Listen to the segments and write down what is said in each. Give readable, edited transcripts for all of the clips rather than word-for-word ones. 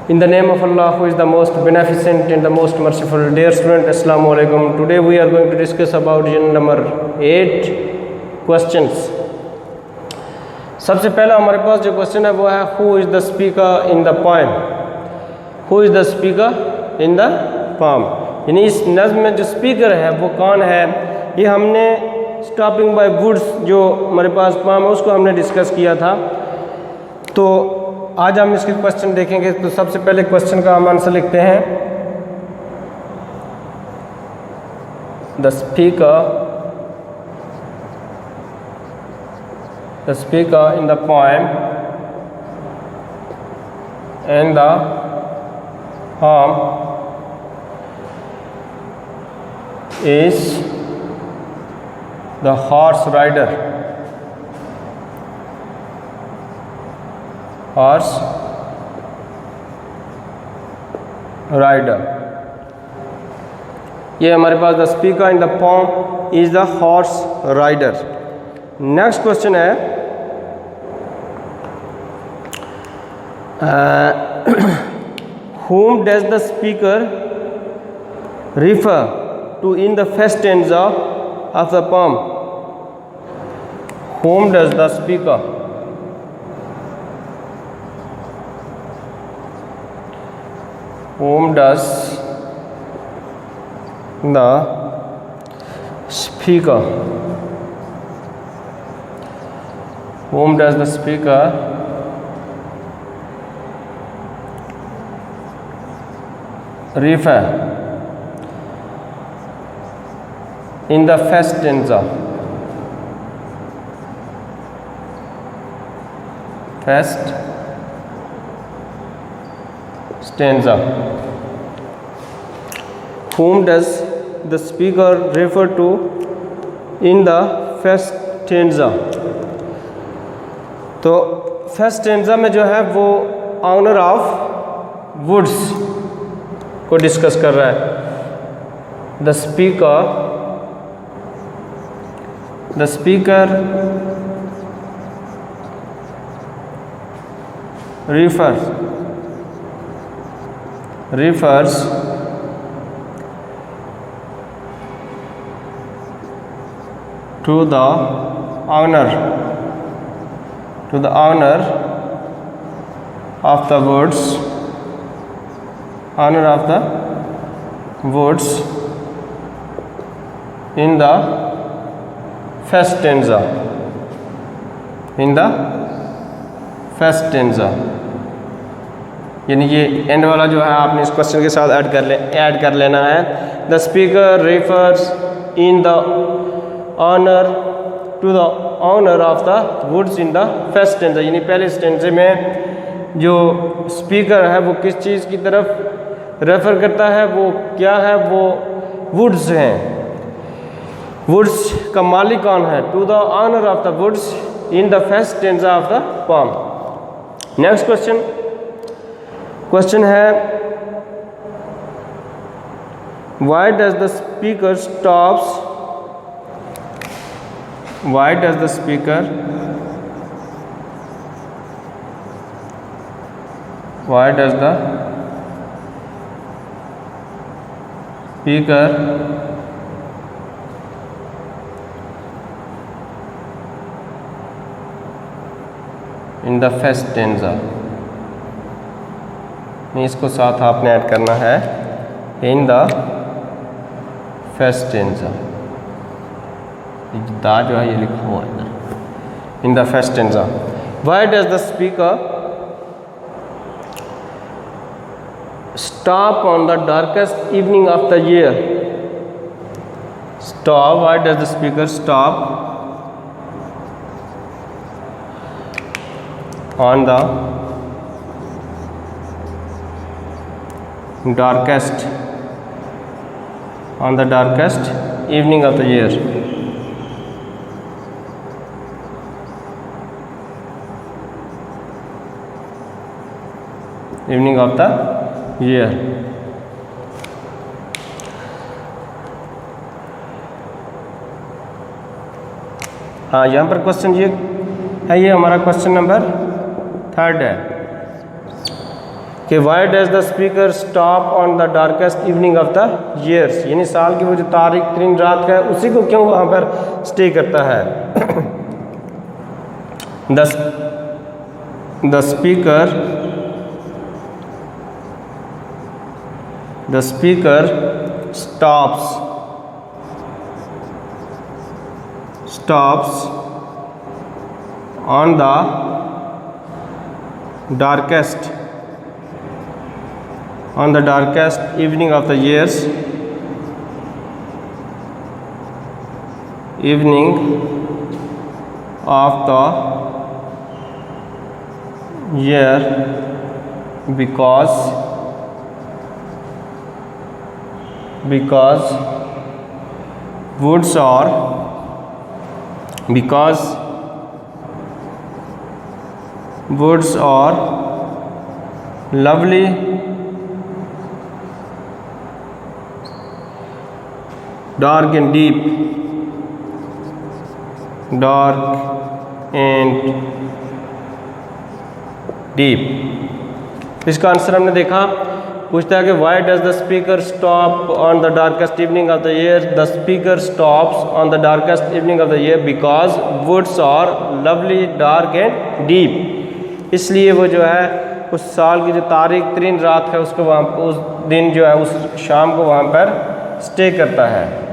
In the name of Allah, who is the most beneficent and the most merciful. Dear student, Assalamu alaikum. Today we are going to discuss about unit number 8 questions. सबसे पहला हमारे पास जो question है वो है who is the speaker in the poem. Who is the speaker in the poem. यानी इस नज़्म में जो स्पीकर है वो कौन है. ये हमने स्टॉपिंग बाय वुड्स जो हमारे पास पोएम है उसको हमने डिस्कस किया था. तो आज हम इसके क्वेश्चन देखेंगे. तो सबसे पहले क्वेश्चन का हम आंसर लिखते हैं. The speaker in the poem and the poem is the horse rider. Horse rider. ये हमारे पास the speaker in the poem is the horse rider. Next question है whom does the speaker refer to in the first stanza of the poem. Whom does the speaker Whom does the speaker refer in the first stanza. First stanza. Whom does the speaker refer to in the first stanza. तो first stanza में जो है वो honour of woods को discuss कर रहा है. The speaker refers to the owner of the woods in the first stanza. यानी ये एंड वाला जो है आपने इस क्वेश्चन के साथ ऐड कर लेना है. The speaker refers in the honour to the honour of the woods in the first stanza. यानी पहले स्टैंजे में जो स्पीकर है वो किस चीज़ की तरफ रेफर करता है, वो क्या है, वो वुड्स हैं. वुड्स का मालिक कौन है. To the honour of the woods in the first stanza of the poem. Next question है why does the speaker stops Why does the speaker in the first stanza. इसको साथ आपने ऐड करना है. in the first stanza. दा जो है ये लिखा हुआ है ना. इन the first stanza. Why does the speaker stop on the darkest evening of the year. Why does the speaker stop on the darkest evening of the year. Evening of the year. हाँ, यहाँ पर question ये है, ये हमारा question number 3 है. कि why does the speaker stop on the darkest evening of the years, यानी साल की वो जो तारीख तरीन रात का है उसी को क्यों वहाँ पर स्टे करता है। The speaker stops on the darkest evening of the year because woods are lovely dark and deep, इसका आंसर हमने देखा। पूछता है कि why does the speaker stop on the darkest evening of the year. The speaker stops on the darkest evening of the year because woods are lovely dark and deep. इसलिए वो जो है उस साल की जो तारीख तरीन रात है उसको वहाँ उस दिन जो है उस शाम को वहाँ पर स्टे करता है।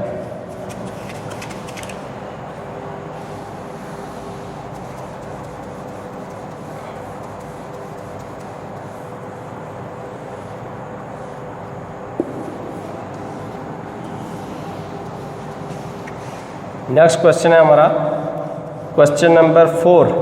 नेक्स्ट क्वेश्चन है हमारा क्वेश्चन नंबर 4।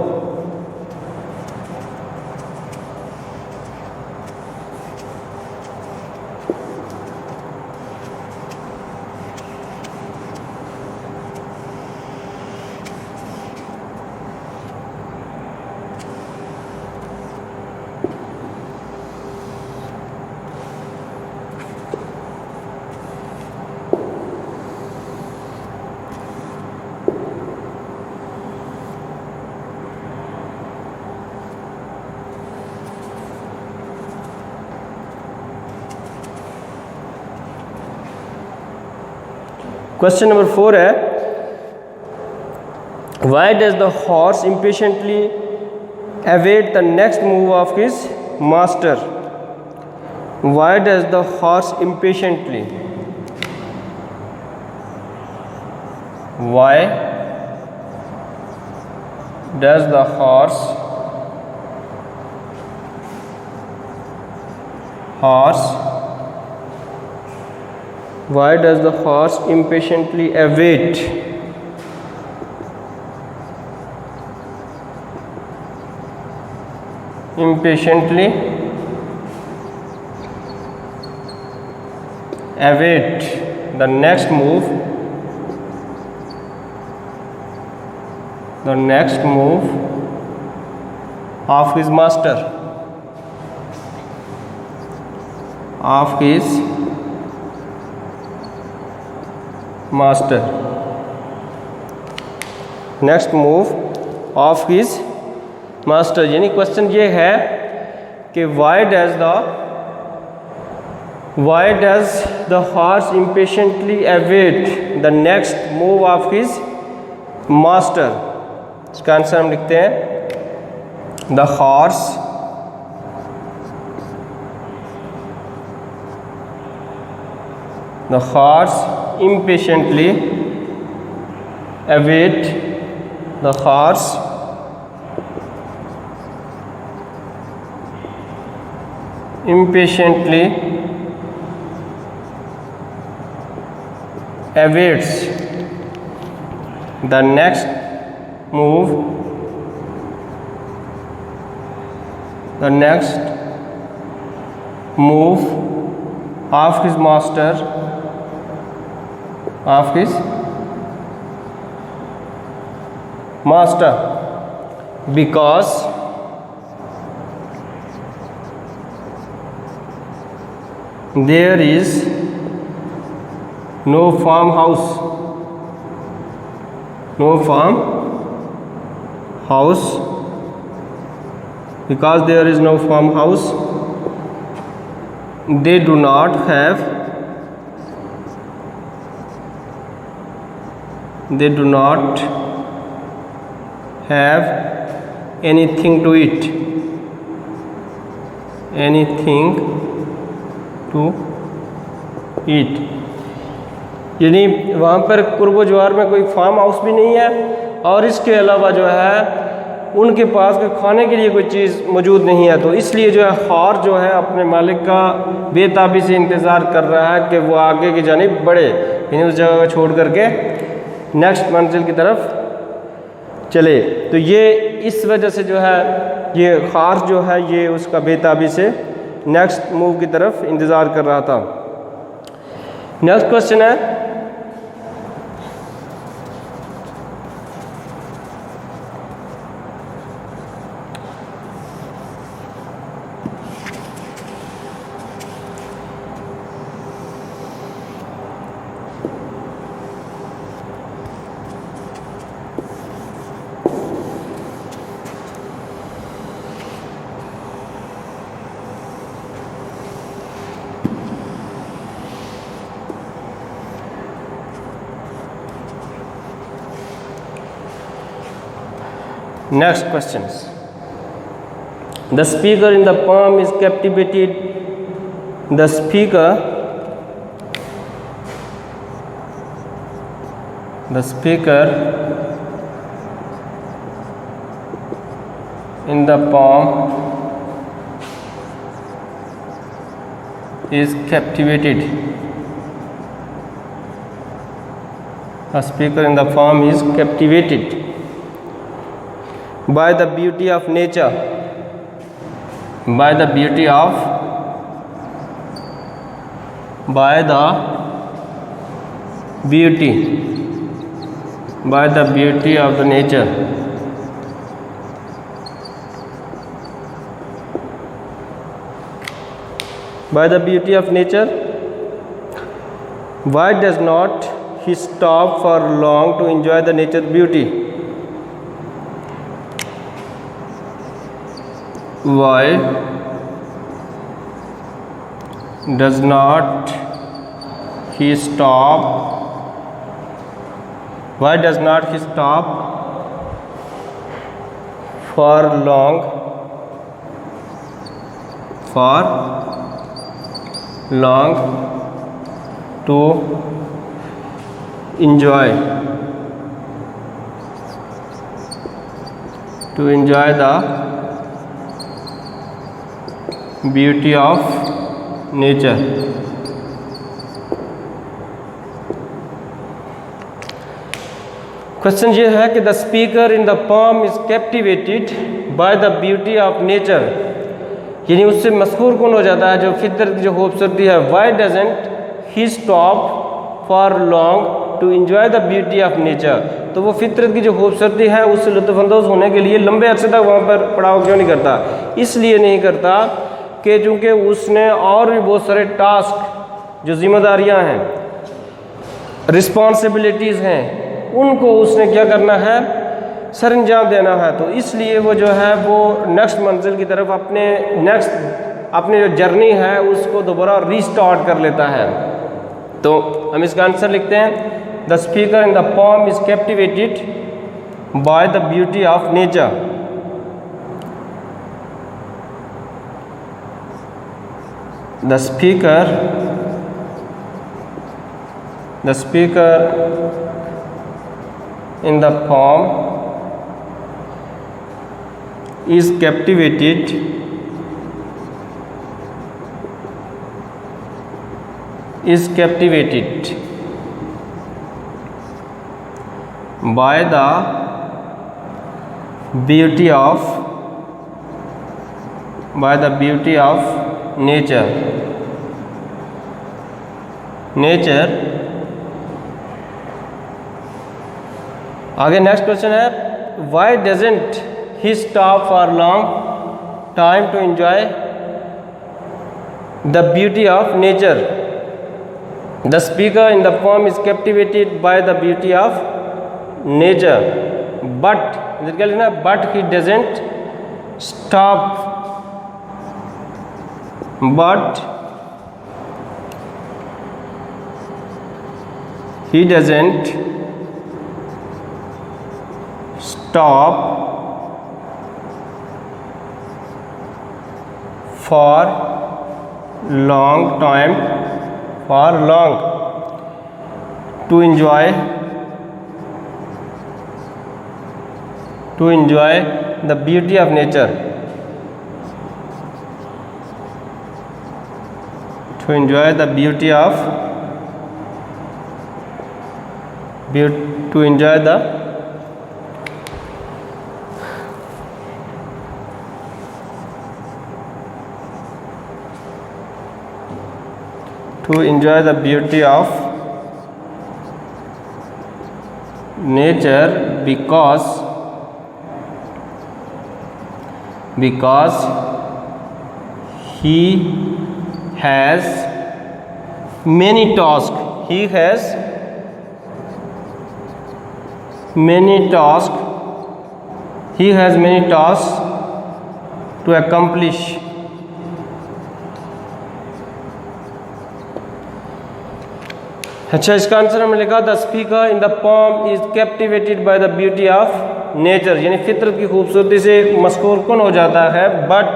क्वेश्चन नंबर 4 है Y does the horse impatiently await the next move of his master. Y does the horse impatiently, Y does the horse why does the horse impatiently await the next move of his master, next move of his master. यानी question ये है कि why does the horse impatiently await the next move of his master. इसका answer हम लिखते हैं the horse impatiently await the horse impatiently awaits the next move of his master because there is no farmhouse because there is no farmhouse they do not have anything to eat, यानी वहाँ पर कुर्ब ज्वार में कोई farm house भी नहीं है और इसके अलावा जो है उनके पास कोई खाने के लिए कोई चीज़ मौजूद नहीं है। तो इसलिए जो है खार जो है अपने मालिक का बेताबी से इंतज़ार कर रहा है कि वो आगे की जानिब बढ़े, यानी उस जगह को छोड़ करके नेक्स्ट मंजिल की तरफ चले। तो ये इस वजह से जो है ये खार जो है ये उसका बेताबी से नेक्स्ट मूव की तरफ इंतज़ार कर रहा था। नेक्स्ट क्वेश्चन है, next questions. The speaker in the poem is captivated. The speaker in the poem is captivated. The speaker in the poem is captivated by the beauty of nature, by the beauty of nature, by the beauty of nature. Why does not he stop for long to enjoy the nature beauty? Why does not he stop for long to enjoy the beauty of nature? Question ये है कि the speaker in the poem is captivated by the beauty of nature, यानी उससे मसहूर कौन हो जाता है जो फितरत की जो खूबसूरती है। Why doesn't he stop for long to enjoy the beauty of nature, तो वो फितरत की जो खूबसूरती है उससे लुत्फ़अंदोज़ होने के लिए लंबे अरसे तक वहाँ पर पड़ाव क्यों नहीं करता? इसलिए नहीं करता कि चूँकि उसने और भी बहुत सारे टास्क जो जिम्मेदारियाँ हैं, रिस्पॉन्सिबिलिटीज़ हैं, उनको उसने क्या करना है, सर अंजाम देना है। तो इसलिए वो जो है वो नेक्स्ट मंजिल की तरफ अपने जो जर्नी है उसको दोबारा रीस्टार्ट कर लेता है। तो हम इसका आंसर लिखते हैं, the speaker in the poem is captivated by the beauty of nature. The speaker in the poem is captivated by the beauty of nature। आगे नेक्स्ट क्वेश्चन है, why doesn't he stop for long time to enjoy the beauty of nature. The speaker in the poem is captivated by the beauty of nature but क्या लिखना है, but he doesn't stop he doesn't stop for long time, for long, to enjoy the beauty of nature, to enjoy the beauty of to enjoy the beauty of nature because he has many tasks. He has many tasks to accomplish. अच्छा, इसका answer हमने लिखा the speaker in the poem is captivated by the beauty of nature, यानी फितरत की खूबसूरती से मस्कूर कौन हो जाता है, but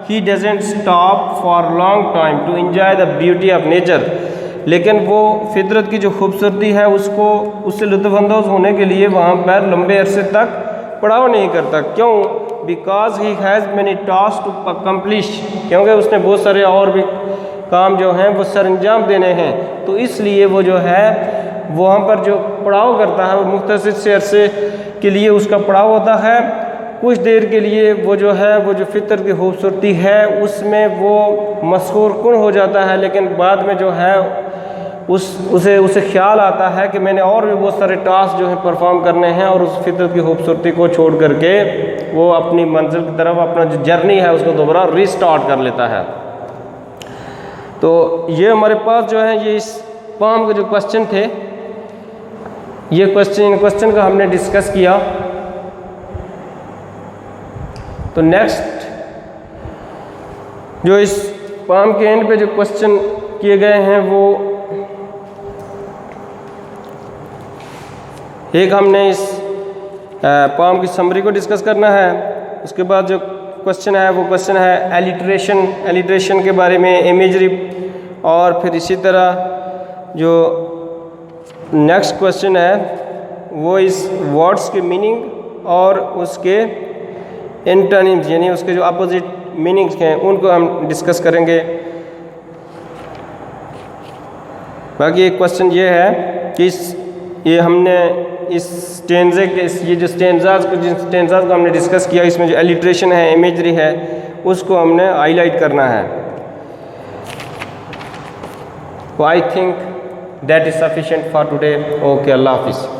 he doesn't stop for long time to enjoy the beauty of nature, लेकिन वो फितरत की जो खूबसूरती है उससे लुत्फ़अंदोज़ होने के लिए वहाँ पर लंबे अरसे तक पड़ाव नहीं करता। क्यों? Because he has many task to accomplish, क्योंकि उसने बहुत सारे और भी काम जो हैं वो सर अंजाम देने हैं, तो इसलिए वो जो है वहाँ पर जो पड़ाव करता है वो मुख्तसर से अरसे के लिए उसका पड़ाव होता है। कुछ देर के लिए वो जो फितर की खूबसूरती है उसमें वो मसहूर कुन हो जाता है, लेकिन बाद में जो है उसे ख्याल आता है कि मैंने और भी बहुत सारे टास्क जो हैं परफॉर्म करने हैं, और उस फितरत की खूबसूरती को छोड़ करके वो अपनी मंजिल की तरफ अपना जो जर्नी है उसको दोबारा रीस्टार्ट कर लेता है। तो ये हमारे पास जो है ये इस पोम के जो क्वेश्चन थे, ये क्वेश्चन का हमने डिस्कस किया। तो नेक्स्ट जो इस पोम के एंड पे जो क्वेश्चन किए गए हैं वो एक हमने इस पोम की समरी को डिस्कस करना है। उसके बाद जो क्वेश्चन है वो क्वेश्चन है एलिट्रेशन के बारे में, इमेजरी, और फिर इसी तरह जो नेक्स्ट क्वेश्चन है वो इस वर्ड्स के मीनिंग और उसके एंटोनिम्स यानी उसके जो अपोजिट मीनिंग्स हैं उनको हम डिस्कस करेंगे। बाकी एक क्वेश्चन ये है कि ये हमने इस स्टेंजे के ये जो स्टेंजाज को हमने डिस्कस किया, इसमें जो एलिट्रेशन है, इमेजरी है, उसको हमने हाईलाइट करना है। तो I think that is sufficient for today. Okay, अल्लाह हाफिज़।